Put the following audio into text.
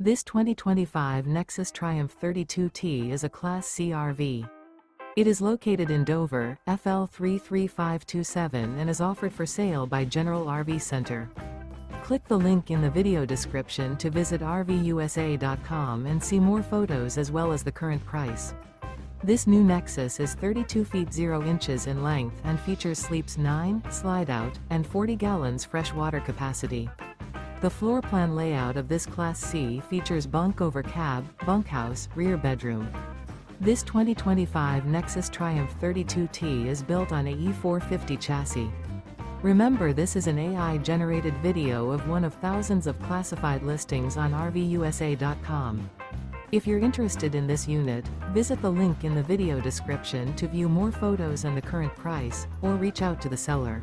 This 2025 Nexus Triumph 32T is a Class C RV. It is located in Dover, FL 33527 and is offered for sale by General RV Center. Click the link in the video description to visit RVUSA.com and see more photos as well as the current price. This new Nexus is 32 feet 0 inches in length and features sleeps 9, slide-out, and 40 gallons fresh water capacity. The floor plan layout of this Class C features bunk over cab, bunkhouse, rear bedroom. This 2025 Nexus Triumph 32T is built on a E450 chassis. Remember, this is an AI-generated video of one of thousands of classified listings on RVUSA.com. If you're interested in this unit, visit the link in the video description to view more photos and the current price, or reach out to the seller.